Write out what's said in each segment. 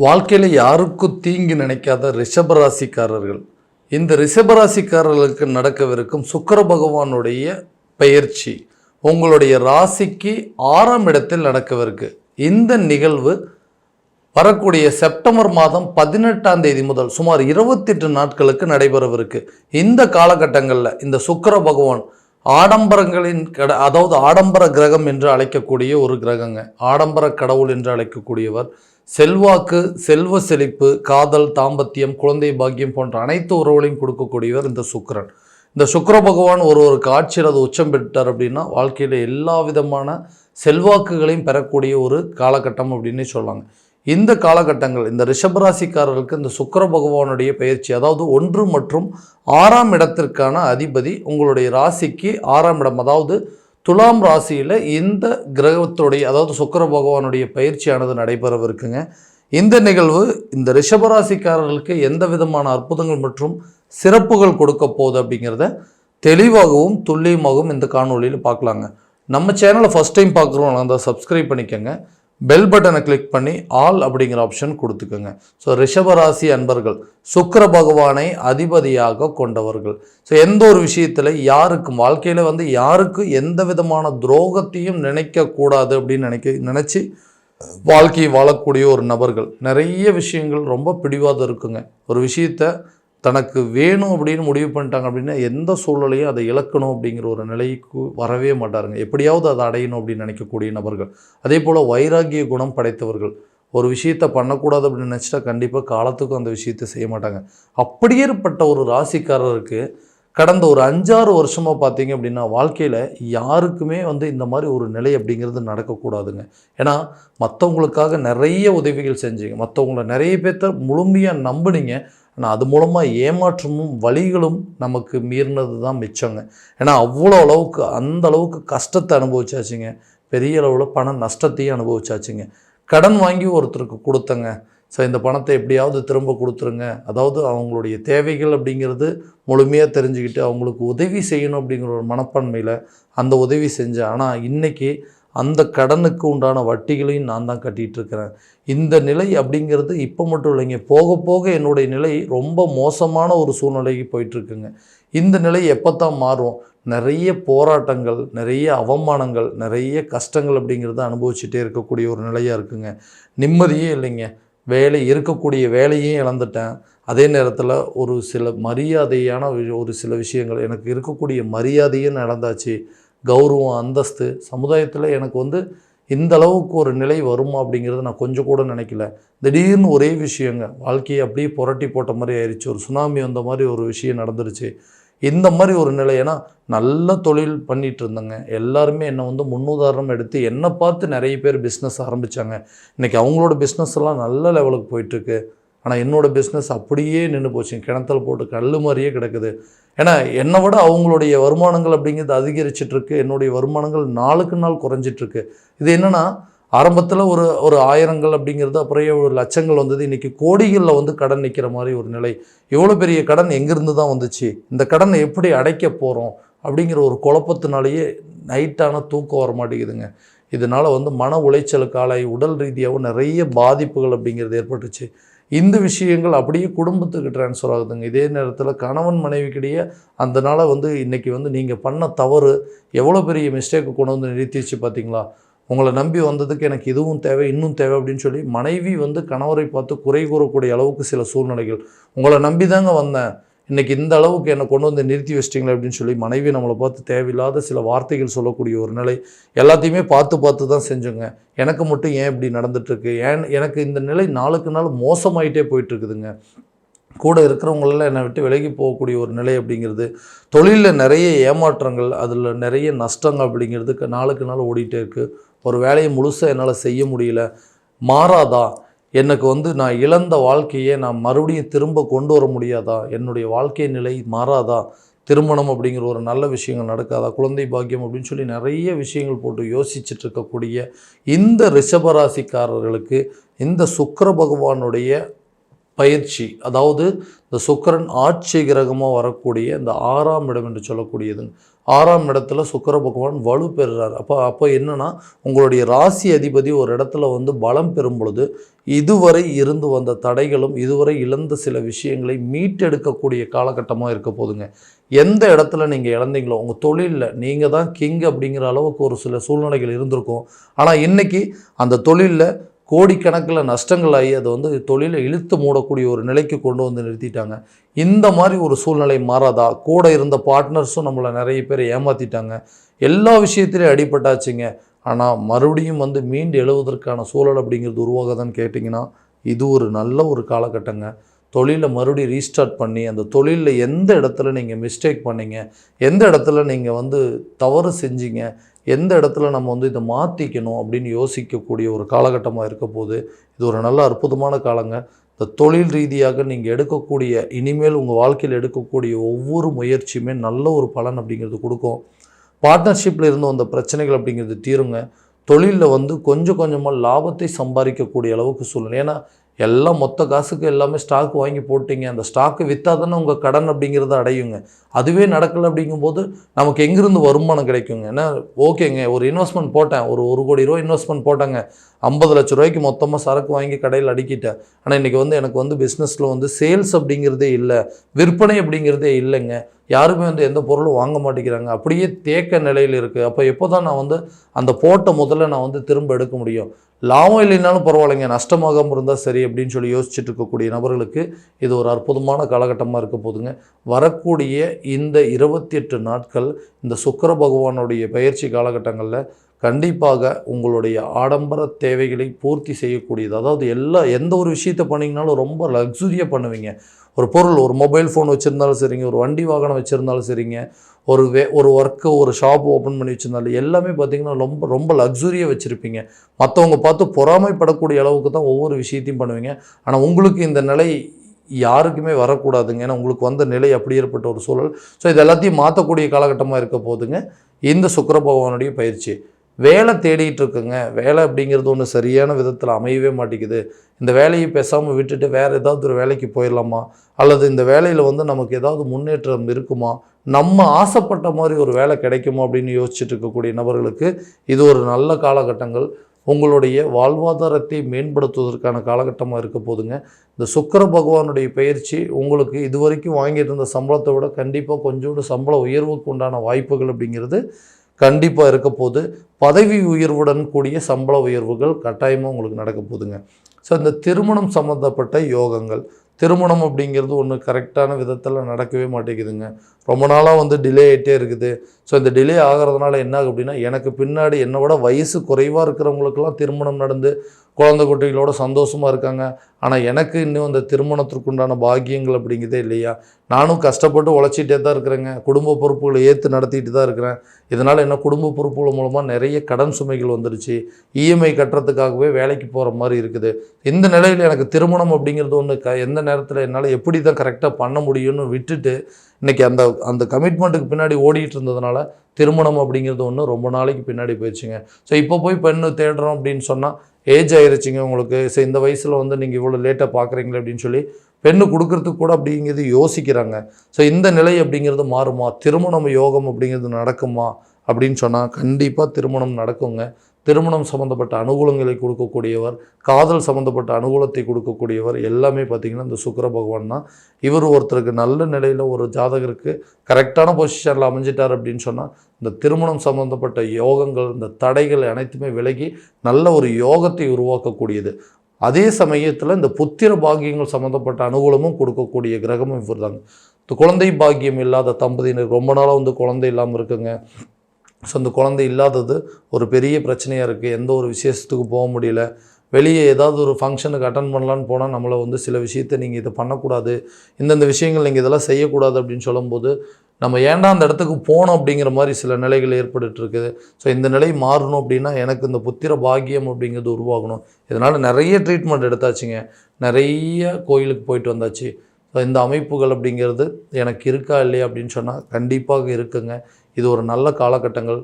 வாழ்க்கையில் யாருக்கும் தீங்கு நினைக்காத ரிஷபராசிக்காரர்கள். இந்த ரிஷபராசிக்காரர்களுக்கு நடக்கவிருக்கும் சுக்கிர பகவானுடைய பெயர்ச்சி உங்களுடைய ராசிக்கு 6ஆம் இடத்தில் நடக்கவிருக்கு. இந்த நிகழ்வு வரக்கூடிய செப்டம்பர் மாதம் 18ஆம் தேதி முதல் சுமார் 28 நாட்களுக்கு நடைபெறவிருக்கு. இந்த காலகட்டங்களில் இந்த சுக்கிர பகவான் ஆடம்பரங்களின் அதாவது ஆடம்பர கிரகம் என்று அழைக்கக்கூடிய ஒரு கிரகங்க. ஆடம்பர கடவுள் என்று அழைக்கக்கூடியவர். செல்வாக்கு, செல்வ செழிப்பு, காதல், தாம்பத்தியம், குழந்தை பாக்கியம் போன்ற அனைத்து உறவுகளையும் கொடுக்கக்கூடியவர் இந்த சுக்கிரன். இந்த சுக்கிர பகவான் ஒரு ஆட்சியில் அது உச்சம் பெற்றார் அப்படின்னா வாழ்க்கையில் எல்லா விதமான செல்வாக்குகளையும் பெறக்கூடிய ஒரு காலகட்டம் அப்படின்னு சொல்லலாங்க. இந்த காலகட்டங்கள் இந்த ரிஷபராசிக்காரர்களுக்கு இந்த சுக்கிர பகவானுடைய பயிற்சி, அதாவது 1 மற்றும் 6ஆம் இடத்திற்கான அதிபதி உங்களுடைய ராசிக்கு 6ஆம் இடம், அதாவது துலாம் ராசியில் இந்த கிரகத்துடைய அதாவது சுக்கிர பகவானுடைய பயிற்சியானது நடைபெறவிருக்குங்க. இந்த நிகழ்வு இந்த ரிஷபராசிக்காரர்களுக்கு எந்த விதமான அற்புதங்கள் மற்றும் சிறப்புகள் கொடுக்க போகுது அப்படிங்கிறத தெளிவாகவும் துல்லியமாகவும் இந்த காணொலியில் பார்க்கலாங்க. நம்ம சேனலை ஃபஸ்ட் டைம் பார்க்குறோம் அந்த சப்ஸ்கிரைப் பண்ணிக்கோங்க. பெல் பட்டனை கிளிக் பண்ணி ஆல் அப்படிங்கிற ஆப்ஷன் கொடுத்துக்கோங்க. ஸோ ரிஷபராசி அன்பர்கள் சுக்கிர பகவானை அதிபதியாக கொண்டவர்கள். ஸோ எந்த ஒரு விஷயத்தில் யாருக்கும் வாழ்க்கையில் யாருக்கும் எந்த விதமான துரோகத்தையும் நினைக்கக்கூடாது அப்படின்னு நினச்சி வாழ்க்கையை வாழக்கூடிய ஒரு நபர்கள். நிறைய விஷயங்கள் ரொம்ப பிடிவாதம் இருக்குங்க. ஒரு விஷயத்தை தனக்கு வேணும் அப்படின்னு முடிவு பண்ணிட்டாங்க அப்படின்னா எந்த சூழ்நிலையும் அதை இழக்கணும் அப்படிங்கிற ஒரு நிலைக்கு வரவே மாட்டாருங்க. எப்படியாவது அதை அடையணும் அப்படின்னு நினைக்கக்கூடிய நபர்கள். அதே போல் வைராகிய குணம் படைத்தவர்கள். ஒரு விஷயத்தை பண்ணக்கூடாது அப்படின்னு நினச்சிட்டா கண்டிப்பாக காலத்துக்கும் அந்த விஷயத்தை செய்ய மாட்டாங்க. அப்படியேற்பட்ட ஒரு ராசிக்காரருக்கு கடந்த ஒரு 5-6 வருஷமாக பார்த்தீங்க அப்படின்னா வாழ்க்கையில் யாருக்குமே இந்த மாதிரி ஒரு நிலை அப்படிங்கிறது நடக்கக்கூடாதுங்க. ஏன்னா மற்றவங்களுக்காக நிறைய உதவிகள் செஞ்சீங்க, மற்றவங்கள நிறைய பேர்த்த முழுமையாக நம்புனீங்க. ஆனால் அது மூலமாக ஏமாற்றமும் வலிகளும் நமக்கு மீறினது தான் மிச்சங்க. ஏன்னா அவ்வளோ அளவுக்கு அந்த அளவுக்கு கஷ்டத்தை அனுபவிச்சாச்சுங்க. பெரிய அளவில் பண நஷ்டத்தையும் அனுபவிச்சாச்சுங்க. கடன் வாங்கி ஒருத்தருக்கு கொடுத்தங்க. ஸோ இந்த பணத்தை எப்படியாவது திரும்ப கொடுத்துருங்க, அதாவது அவங்களுடைய தேவைகள் அப்படிங்கிறது முழுமையாக தெரிஞ்சுக்கிட்டு அவங்களுக்கு உதவி செய்யணும் அப்படிங்கிற ஒரு மனப்பான்மையில் அந்த உதவி செஞ்சேன். ஆனால் இன்றைக்கி அந்த கடனுக்கு உண்டான வட்டிகளையும் நான் தான் கட்டிகிட்டு இருக்கிறேன். இந்த நிலை அப்படிங்கிறது இப்போ மட்டும் இல்லைங்க, போக போக என்னுடைய நிலை ரொம்ப மோசமான ஒரு சூழ்நிலைக்கு போயிட்டுருக்குங்க. இந்த நிலை எப்போ தான் மாறும்? நிறைய போராட்டங்கள், நிறைய அவமானங்கள், நிறைய கஷ்டங்கள் அப்படிங்கிறத அனுபவிச்சுட்டே இருக்கக்கூடிய ஒரு நிலையாக இருக்குங்க. நிம்மதியே இல்லைங்க. இருக்கக்கூடிய வேலையும் இழந்துட்டேன். அதே நேரத்தில் ஒரு சில மரியாதையான ஒரு சில விஷயங்கள், எனக்கு இருக்கக்கூடிய மரியாதையும் இழந்தாச்சு. கௌரவம், அந்தஸ்து, சமுதாயத்தில் எனக்கு இந்த அளவுக்கு ஒரு நிலை வருமா அப்படிங்கிறத நான் கொஞ்சம் கூட நினைக்கல. திடீர்னு ஒரே விஷயங்க வாழ்க்கையை அப்படியே புரட்டி போட்ட மாதிரி ஆயிடுச்சு. ஒரு சுனாமி வந்த மாதிரி ஒரு விஷயம் நடந்துருச்சு. இந்த மாதிரி ஒரு நிலை. ஏன்னா நல்ல தொழில் பண்ணிகிட்டு இருந்தேங்க. எல்லாருமே என்னை முன்னுதாரணம் எடுத்து என்னை பார்த்து நிறைய பேர் பிஸ்னஸ் ஆரம்பித்தாங்க. இன்றைக்கி அவங்களோட பிஸ்னஸ் எல்லாம் நல்ல லெவலுக்கு போயிட்டுருக்கு. ஆனால் என்னோடய பிஸ்னஸ் அப்படியே நின்று போச்சு, கிணத்துல போட்டு கல் மாதிரியே கிடக்குது. ஏன்னா என்னை விட அவங்களுடைய வருமானங்கள் அப்படிங்கிறது அதிகரிச்சிட்ருக்கு, என்னுடைய வருமானங்கள் நாளுக்கு நாள் குறைஞ்சிட்ருக்கு. இது என்னென்னா ஆரம்பத்தில் ஒரு ஆயிரங்கள் அப்படிங்கிறது, அப்புறம் ஒரு லட்சங்கள் வந்தது. இன்றைக்கி கோடிகளில் கடன் நிற்கிற மாதிரி ஒரு நிலை. எவ்வளோ பெரிய கடன் எங்கேருந்து தான் வந்துச்சு, இந்த கடனை எப்படி அடைக்க போகிறோம் அப்படிங்கிற ஒரு குழப்பத்தினாலேயே நைட்டான தூக்கம் வர மாட்டேங்குதுங்க. இதனால் மன உளைச்சலுக்கு ஆளாகி உடல் ரீதியாகவும் நிறைய பாதிப்புகள் அப்படிங்கிறது ஏற்பட்டுச்சு. இந்த விஷயங்கள் அப்படியே குடும்பத்துக்கு ட்ரான்ஸ்ஃபர் ஆகுதுங்க. இதே நேரத்தில் கணவன் மனைவிக்கிடையே அந்த நாளை இன்றைக்கி நீங்கள் பண்ண தவறு எவ்வளோ பெரிய மிஸ்டேக்கு கொண்டு நிறுத்திச்சு பார்த்தீங்களா? உங்களை நம்பி வந்ததுக்கு எனக்கு இதுவும் தேவை, இன்னும் தேவை அப்படின்னு சொல்லி மனைவி கணவரை பார்த்து குறை கூறக்கூடிய அளவுக்கு சில சூழ்நிலைகள். உங்களை நம்பி தாங்க வந்தேன், இன்றைக்கி இந்த அளவுக்கு என்னை கொண்டு நிறுத்தி வச்சிட்டிங்களே அப்படின்னு சொல்லி மனைவி நம்மளை பார்த்து தேவையில்லாத சில வார்த்தைகள் சொல்லக்கூடிய ஒரு நிலை. எல்லாத்தையுமே பார்த்து தான் செஞ்சோங்க. எனக்கு மட்டும் ஏன் இப்படி நடந்துகிட்ருக்கு, எனக்கு இந்த நிலை நாளுக்கு நாள் மோசமாயிட்டே போயிட்டுருக்குதுங்க. கூட இருக்கிறவங்களெல்லாம் என்னை விட்டு விலகி போகக்கூடிய ஒரு நிலை அப்படிங்கிறது, தொழிலில் நிறைய ஏமாற்றங்கள், அதில் நிறைய நஷ்டங்கள் அப்படிங்கிறது நாளுக்கு நாள் ஓடிட்டே இருக்குது. ஒரு வேலையை முழுசாக என்னால் செய்ய முடியல. மாறாதா எனக்கு நான் இழந்த வாழ்க்கையை நான் மறுபடியும் திரும்ப கொண்டு வர முடியாதா? என்னுடைய வாழ்க்கை நிலை மாறாதா? திருமணம் அப்படிங்கிற ஒரு நல்ல விஷயங்கள் நடக்காதா? குழந்தை பாக்கியம் அப்படின்னு சொல்லி நிறைய விஷயங்கள் போட்டு யோசிச்சுட்டு இருக்கக்கூடிய இந்த ரிஷபராசிக்காரர்களுக்கு இந்த சுக்கிர பகவானுடைய பயிற்சி, அதாவது இந்த சுக்கிரன் ஆட்சி கிரகமாக வரக்கூடிய இந்த 6ஆம் இடம் என்று சொல்லக்கூடியது, 6ஆம் இடத்துல சுக்கிர பகவான் வலு பெறுறார். அப்போ என்னன்னா, உங்களுடைய ராசி அதிபதி ஒரு இடத்துல வந்து பலம் பெறும் பொழுது இதுவரை இருந்து வந்த தடைகளும் இதுவரை இழந்த சில விஷயங்களை மீட்டெடுக்கக்கூடிய காலகட்டமாக இருக்க போதுங்க. எந்த இடத்துல நீங்கள் இழந்தீங்களோ உங்கள் தொழிலில் நீங்கள் தான் கிங் அப்படிங்கிற அளவுக்கு ஒரு சில சூழ்நிலைகள் இருந்திருக்கும். ஆனால் இன்றைக்கி அந்த தொழிலில் கோடிக்கணக்கில் நஷ்டங்கள் ஆகி அதை வந்து தொழிலை இழுத்து மூடக்கூடிய ஒரு நிலைக்கு கொண்டு வந்து நிறுத்திட்டாங்க. இந்த மாதிரி ஒரு சூழ்நிலை மாறாதா? கூட இருந்த பார்ட்னர்ஸும் நம்மளை நிறைய பேர் ஏமாற்றிட்டாங்க, எல்லா விஷயத்திலையும் அடிபட்டாச்சுங்க. ஆனால் மறுபடியும் வந்து மீண்டு எழுவதற்கான சூழல் அப்படிங்கிறது உருவாகதான்னு கேட்டிங்கன்னா, இது ஒரு நல்ல ஒரு காலகட்டங்க. தொழிலை மறுபடியும் ரீஸ்டார்ட் பண்ணி அந்த தொழிலில் எந்த இடத்துல நீங்கள் மிஸ்டேக் பண்ணீங்க, எந்த இடத்துல நீங்கள் வந்து தவறு செஞ்சீங்க, எந்த இடத்துல நம்ம வந்து இதை மாற்றிக்கணும் அப்படின்னு யோசிக்கக்கூடிய ஒரு காலகட்டமாக இருக்க போது இது ஒரு நல்ல அற்புதமான காலங்க. இந்த தொழில் ரீதியாக நீங்கள் எடுக்கக்கூடிய இனிமேல் உங்கள் வாழ்க்கையில் எடுக்கக்கூடிய ஒவ்வொரு முயற்சியுமே நல்ல ஒரு பலன் அப்படிங்கிறது கொடுக்கும். பார்ட்னர்ஷிப்பில் இருந்து வந்த பிரச்சனைகள் அப்படிங்கிறது தீருங்க. தொழிலில் வந்து கொஞ்சம் கொஞ்சமாக லாபத்தை சம்பாதிக்கக்கூடிய அளவுக்கு சூழ்நிலை. ஏன்னா எல்லாம் மொத்த காசுக்கு எல்லாமே ஸ்டாக் வாங்கி போட்டிங்க, அந்த ஸ்டாக்கு விற்றா தானே உங்கள் கடன் அப்படிங்கிறத அடையுங்க. அதுவே நடக்கலை அப்படிங்கும்போது நமக்கு எங்கேருந்து வருமானம் கிடைக்குங்க? ஏன்னா ஓகேங்க, ஒரு இன்வெஸ்ட்மெண்ட் போட்டேன், ஒரு 1 கோடி ரூபா இன்வெஸ்ட்மெண்ட் போட்டாங்க, 50 லட்ச ரூபாய்க்கு மொத்தமாக சரக்கு வாங்கி கடையில் அடிக்கிட்டேன். ஆனால் இன்றைக்கி வந்து எனக்கு வந்து பிஸ்னஸில் வந்து சேல்ஸ் அப்படிங்கிறதே இல்லை, விற்பனை அப்படிங்கிறதே இல்லைங்க. யாருமே வந்து எந்த பொருளும் வாங்க மாட்டேங்கிறாங்க, அப்படியே தேக்க நிலையில் இருக்குது. அப்போ எப்போ தான் நான் வந்து அந்த போட்ட முதல்ல நான் வந்து திரும்ப எடுக்க முடியும்? லாபம் இல்லைனாலும் பரவாயில்லைங்க, நஷ்டமாகாமல் இருந்தால் சரி அப்படின்னு சொல்லி யோசிச்சுட்டு இருக்கக்கூடிய நபர்களுக்கு இது ஒரு அற்புதமான காலகட்டமாக இருக்க போதுங்க. வரக்கூடிய இந்த 28 நாட்கள் இந்த சுக்கிர பகவானுடைய பயிற்சி காலகட்டங்களில் கண்டிப்பாக உங்களுடைய ஆடம்பர தேவைகளை பூர்த்தி செய்யக்கூடியது. அதாவது எந்த ஒரு விஷயத்தை பண்ணிங்கனாலும் ரொம்ப லக்ஸுரியாக பண்ணுவீங்க. ஒரு பொருள், ஒரு மொபைல் ஃபோன் வச்சுருந்தாலும் சரிங்க, ஒரு வண்டி வாகனம் வச்சுருந்தாலும் சரிங்க, ஒரு ஒர்க்கு, ஒரு ஷாப் ஓப்பன் பண்ணி வச்சுருந்தாலும் எல்லாமே பார்த்திங்கன்னா ரொம்ப ரொம்ப லக்ஸுரியாக வச்சுருப்பீங்க. மற்றவங்க பார்த்து பொறாமைப்படக்கூடிய அளவுக்கு தான் ஒவ்வொரு விஷயத்தையும் பண்ணுவீங்க. ஆனால் உங்களுக்கு இந்த நிலை யாருக்குமே வரக்கூடாதுங்க. ஏன்னா உங்களுக்கு வந்த நிலை அப்படி ஏற்பட்ட ஒரு சூழல். ஸோ இது எல்லாத்தையும் மாற்றக்கூடிய காலகட்டமாக இருக்க போதுங்க இந்த சுக்கிர பகவானுடைய பயிற்சி. வேலை தேடிட்டு இருக்குங்க, வேலை அப்படிங்கிறது ஒன்று சரியான விதத்தில் அமையவே மாட்டேங்குது. இந்த வேலையை பேசாமல் விட்டுட்டு வேறு ஏதாவது ஒரு வேலைக்கு போயிடலாமா, அல்லது இந்த வேலையில் வந்து நமக்கு ஏதாவது முன்னேற்றம் இருக்குமா, நம்ம ஆசைப்பட்ட மாதிரி ஒரு வேலை கிடைக்குமா அப்படின்னு யோசிச்சுட்டு இருக்கக்கூடிய நபர்களுக்கு இது ஒரு நல்ல காலகட்டங்கள். உங்களுடைய வாழ்வாதாரத்தை மேம்படுத்துவதற்கான காலகட்டமாக இருக்க போதுங்க. இந்த சுக்கிர பகவானுடைய பயிற்சி உங்களுக்கு இதுவரைக்கும் வாங்கிட்டு இருந்த சம்பளத்தை விட கண்டிப்பாக கொஞ்சோண்டு சம்பள உயர்வுக்கு உண்டான வாய்ப்புகள் அப்படிங்கிறது கண்டிப்பாக இருக்க போது. பதவி உயர்வுடன் கூடிய சம்பள உயர்வுகள் கட்டாயமாக உங்களுக்கு நடக்க போதுங்க. ஸோ இந்த திருமணம் சம்மந்தப்பட்ட யோகங்கள், திருமணம் அப்படிங்கிறது ஒன்று கரெக்டான விதத்தில் நடக்கவே மாட்டேங்குதுங்க. ரொம்ப நாளாக வந்து டிலே ஆகிட்டே இருக்குது. ஸோ இந்த டிலே ஆகிறதுனால என்ன ஆகும் அப்படின்னா, எனக்கு பின்னாடி என்னை விட வயசு குறைவாக இருக்கிறவங்களுக்கெல்லாம் திருமணம் நடந்து குழந்தை குட்டிகளோட சந்தோஷமாக இருக்காங்க. ஆனால் எனக்கு இன்னும் அந்த திருமணத்திற்குண்டான பாக்கியங்கள் அப்படிங்கிறதே இல்லையா. நானும் கஷ்டப்பட்டு உழைச்சிட்டே தான் இருக்கிறேங்க, குடும்ப பொறுப்புகளை ஏற்று நடத்திட்டு தான் இருக்கிறேன். இதனால் என்ன குடும்ப பொறுப்புகள் மூலமாக நிறைய கடன் சுமைகள் வந்துடுச்சு, இஎம்ஐ கட்டுறதுக்காகவே வேலைக்கு போகிற மாதிரி இருக்குது. இந்த நிலையில் எனக்கு திருமணம் அப்படிங்கிறது ஒன்று எந்த நேரத்தில் என்னால் எப்படி தான் கரெக்டாக பண்ண முடியும்னு விட்டுட்டு இன்றைக்கி அந்த கமிட்மெண்ட்டுக்கு பின்னாடி ஓடிட்டு இருந்ததுனால திருமணம் அப்படிங்கிறது ஒன்று ரொம்ப நாளைக்கு பின்னாடி போயிடுச்சுங்க. ஸோ இப்போ போய் பெண்ணு தேடுறோம் அப்படின்னு சொன்னால் ஏஜ் ஆயிருச்சுங்க உங்களுக்கு. ஸோ இந்த வயசில் வந்து நீங்கள் இவ்வளோ லேட்டாக பார்க்குறீங்களே அப்படின்னு சொல்லி பெண்ணு கொடுக்கறதுக்கு கூட அப்படிங்கிறது யோசிக்கிறாங்க. ஸோ இந்த நிலை அப்படிங்கிறது மாறுமா, திருமணம் யோகம் அப்படிங்கிறது நடக்குமா அப்படின்னு சொன்னால் கண்டிப்பாக திருமணம் நடக்குங்க. திருமணம் சம்மந்தப்பட்ட அனுகூலங்களை கொடுக்கக்கூடியவர், காதல் சம்மந்தப்பட்ட அனுகூலத்தை கொடுக்கக்கூடியவர் எல்லாமே பார்த்திங்கன்னா இந்த சுக்கிர பகவான் தான். இவர் ஒருத்தருக்கு நல்ல நிலையில் ஒரு ஜாதகருக்கு கரெக்டான பொசிஷனில் அமைஞ்சிட்டார் அப்படின்னு சொன்னால் இந்த திருமணம் சம்மந்தப்பட்ட யோகங்கள், இந்த தடைகள் அனைத்துமே விலகி நல்ல ஒரு யோகத்தை உருவாக்கக்கூடியது. அதே சமயத்தில் இந்த புத்திர பாக்கியங்கள் சம்மந்தப்பட்ட அனுகூலமும் கொடுக்கக்கூடிய கிரகமும் இவர் தாங்க. இந்த குழந்தை பாக்கியம் இல்லாத தம்பதியினர் ரொம்ப நாளாக வந்து குழந்தை இல்லாமல் இருக்குங்க. ஸோ அந்த குழந்தை இல்லாதது ஒரு பெரிய பிரச்சனையாக இருக்குது. எந்த ஒரு விசேஷத்துக்கு போக முடியல, வெளியே ஏதாவது ஒரு ஃபங்க்ஷனுக்கு அட்டன் பண்ணலான்னு போனால் நம்மளை வந்து சில விஷயத்தை நீங்கள் இதை பண்ணக்கூடாது, இந்தந்த விஷயங்கள் நீங்கள் இதெல்லாம் செய்யக்கூடாது அப்படின்னு சொல்லும்போது நம்ம ஏன்டா அந்த இடத்துக்கு போகணும் அப்படிங்கிற மாதிரி சில நிலைகள் ஏற்பட்டுருக்குது. ஸோ இந்த நிலை மாறணும் அப்படின்னா எனக்கு இந்த புத்திர பாக்கியம் அப்படிங்கிறது உருவாகணும். இதனால் நிறைய ட்ரீட்மெண்ட் எடுத்தாச்சுங்க, நிறைய கோயிலுக்கு போயிட்டு வந்தாச்சு. ஸோ இந்த அமைப்புகள் அப்படிங்கிறது எனக்கு இருக்கா இல்லையா அப்படின்னு சொன்னால் கண்டிப்பாக இருக்குங்க. இது ஒரு நல்ல காலகட்டங்கள்.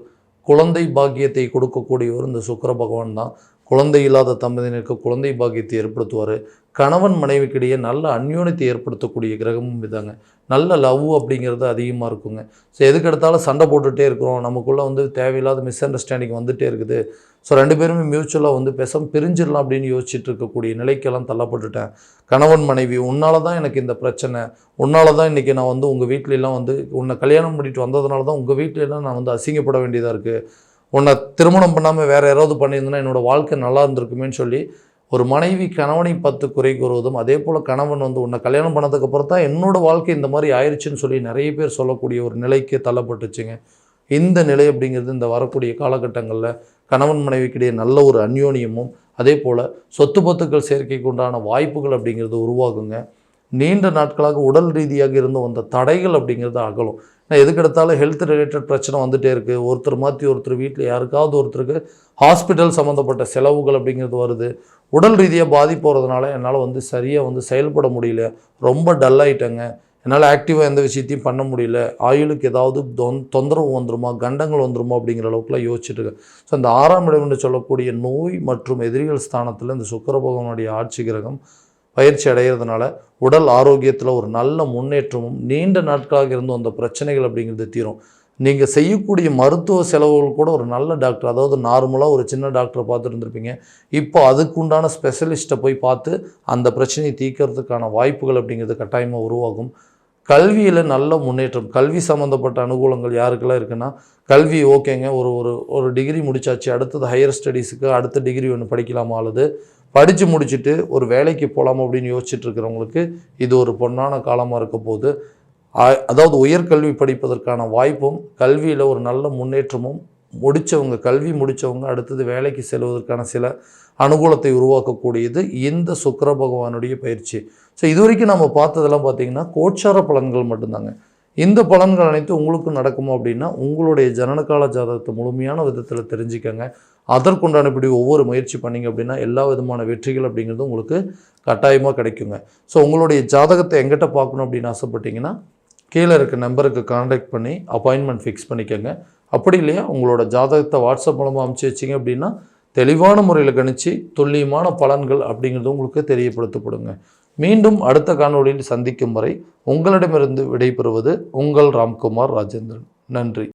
குழந்தை பாக்கியத்தை கொடுக்கக்கூடியவர் இந்த சுக்கிர பகவான் தான். குழந்தை இல்லாத தம்பதியினருக்கு குழந்தை பாக்கியத்தை ஏற்படுத்துவார். கணவன் மனைவிக்கிடையே நல்ல அந்யோன்யத்தை ஏற்படுத்தக்கூடிய கிரகமும் இதாங்க. நல்ல லவ் அப்படிங்கிறது அதிகமாக இருக்குங்க. ஸோ எதுக்கெடுத்தாலும் சண்டை போட்டுகிட்டே இருக்கிறோம், நமக்குள்ளே வந்து தேவையில்லாத மிஸ் அண்டர்ஸ்டாண்டிங் வந்துகிட்டே இருக்குது. ஸோ 2 பேருமே மியூச்சுவலாக வந்து பேசாமல் பிரிஞ்சிடலாம் அப்படின்னு யோசிச்சுட்டு இருக்கக்கூடிய நிலைக்கெல்லாம் தள்ளப்பட்டுட்டேன். கணவன் மனைவி உன்னால தான் எனக்கு இந்த பிரச்சனை, உன்னால தான் இன்றைக்கி நான் வந்து உங்கள் வீட்டிலலாம் வந்து உன்னை கல்யாணம் பண்ணிட்டு வந்ததுனால தான் உங்கள் வீட்டிலலாம் நான் வந்து அசிங்கப்பட வேண்டியதாக இருக்குது. உன்னை திருமணம் பண்ணாமல் வேறு யாராவது பண்ணியிருந்தேன்னா என்னோடய வாழ்க்கை நல்லா இருந்திருக்குமேன்னு சொல்லி ஒரு மனைவி கணவனை பார்த்து குறை கூறுவதும், அதே போல் கணவன் வந்து உன்னை கல்யாணம் பண்ணதுக்கப்புறம் தான் என்னோடய வாழ்க்கை இந்த மாதிரி ஆயிடுச்சுன்னு சொல்லி நிறைய பேர் சொல்லக்கூடிய ஒரு நிலைக்கு தள்ளப்பட்டுச்சுங்க. இந்த நிலை அப்படிங்கிறது இந்த வரக்கூடிய காலகட்டங்களில் கணவன் மனைவிக்கிடையே நல்ல ஒரு அந்யோன்யமும், அதே போல் சொத்து பத்துக்கள் சேர்க்கைக்கு உண்டான வாய்ப்புகள் அப்படிங்கிறது உருவாகுங்க. நீண்ட நாட்களாக உடல் ரீதியாக இருந்து வந்த தடைகள் அப்படிங்கிறது அகலும். நான் எதுக்கெடுத்தாலும் ஹெல்த் ரிலேட்டட் பிரச்சனை வந்துகிட்டே இருக்குது. ஒருத்தர் மாற்றி ஒருத்தர் வீட்டில் யாருக்காவது ஒருத்தருக்கு ஹாஸ்பிட்டல் சம்மந்தப்பட்ட செலவுகள் அப்படிங்கிறது வருது. உடல் ரீதியாக பாதிப்பு போகிறதுனால என்னால் வந்து சரியாக வந்து செயல்பட முடியல, ரொம்ப டல்லாயிட்டேங்க, என்னால் ஆக்டிவாக எந்த விஷயத்தையும் பண்ண முடியல, ஆயுளுக்கு ஏதாவது தொந்தரவு வந்துருமா, கண்டங்கள் வந்துருமா அப்படிங்கிற அளவுக்குலாம் யோசிச்சுட்டு இருக்கேன். ஸோ இந்த 6ஆம் இடம் என்று சொல்லக்கூடிய நோய் மற்றும் எதிரிகள் ஸ்தானத்தில் இந்த சுக்கிர பகவானுடைய ஆட்சி கிரகம் பயிற்சி அடைகிறதுனால உடல் ஆரோக்கியத்தில் ஒரு நல்ல முன்னேற்றமும், நீண்ட நாட்களாக இருந்து வந்த பிரச்சனைகள் அப்படிங்கிறது தீரும். நீங்கள் செய்யக்கூடிய மருத்துவ செலவுகள் கூட ஒரு நல்ல டாக்டர், அதாவது நார்மலாக ஒரு சின்ன டாக்டரை பார்த்துட்டு இருந்திருப்பீங்க, இப்போ அதுக்குண்டான ஸ்பெஷலிஸ்ட்டை போய் பார்த்து அந்த பிரச்சனையை தீர்க்கறதுக்கான வாய்ப்புகள் அப்படிங்கிறது கட்டாயமாக உருவாகும். கல்வியில் நல்ல முன்னேற்றம், கல்வி சம்மந்தப்பட்ட அனுகூலங்கள் யாருக்கெல்லாம் இருக்குன்னா, கல்வி ஓகேங்க, ஒரு டிகிரி முடிச்சாச்சு, அடுத்தது ஹையர் ஸ்டடீஸுக்கு அடுத்த டிகிரி ஒன்று படிக்கலாமா, அல்லது படித்து முடிச்சுட்டு ஒரு வேலைக்கு போகலாமா அப்படின்னு யோசிச்சுட்டு இருக்கிறவங்களுக்கு இது ஒரு பொன்னான காலமாக இருக்க போது. அதாவது உயர்கல்வி படிப்பதற்கான வாய்ப்பும், கல்வியில் ஒரு நல்ல முன்னேற்றமும், கல்வி முடித்தவங்க அடுத்தது வேலைக்கு செல்வதற்கான சில அனுகூலத்தை உருவாக்கக்கூடியது இந்த சுக்கிர பகவானுடைய பயிற்சி. ஸோ இது வரைக்கும் நம்ம பார்த்ததெல்லாம் பார்த்திங்கன்னா கோச்சார பலன்கள் மட்டும்தாங்க. இந்த பலன்கள் அனைத்து உங்களுக்கு நடக்குமா அப்படின்னா உங்களுடைய ஜனனகால ஜாதகத்தை முழுமையான விதத்தில் தெரிஞ்சுக்கங்க. அதற்குண்டானபடி ஒவ்வொரு முயற்சி பண்ணிங்க அப்படின்னா எல்லா விதமான வெற்றிகள் அப்படிங்கிறது உங்களுக்கு கட்டாயமாக கிடைக்குங்க. ஸோ உங்களுடைய ஜாதகத்தை எங்கிட்ட பார்க்கணும் அப்படின்னு ஆசைப்பட்டீங்கன்னா கீழே இருக்க நம்பருக்கு கான்டாக்ட் பண்ணி அப்பாயின்மெண்ட் ஃபிக்ஸ் பண்ணிக்கோங்க. அப்படி இல்லையா உங்களோட ஜாதகத்தை வாட்ஸ்அப் மூலமாக அனுப்பிச்சி வச்சிங்க அப்படின்னா தெளிவான முறையில் கணிச்சு துல்லியமான பலன்கள் அப்படிங்கிறது உங்களுக்கு தெரியப்படுத்தப்படுங்க. மீண்டும் அடுத்த காணொளியில் சந்திக்கும் வரை உங்களிடமிருந்து விடைபெறுவது உங்கள் ராம்குமார் ராஜேந்திரன். நன்றி.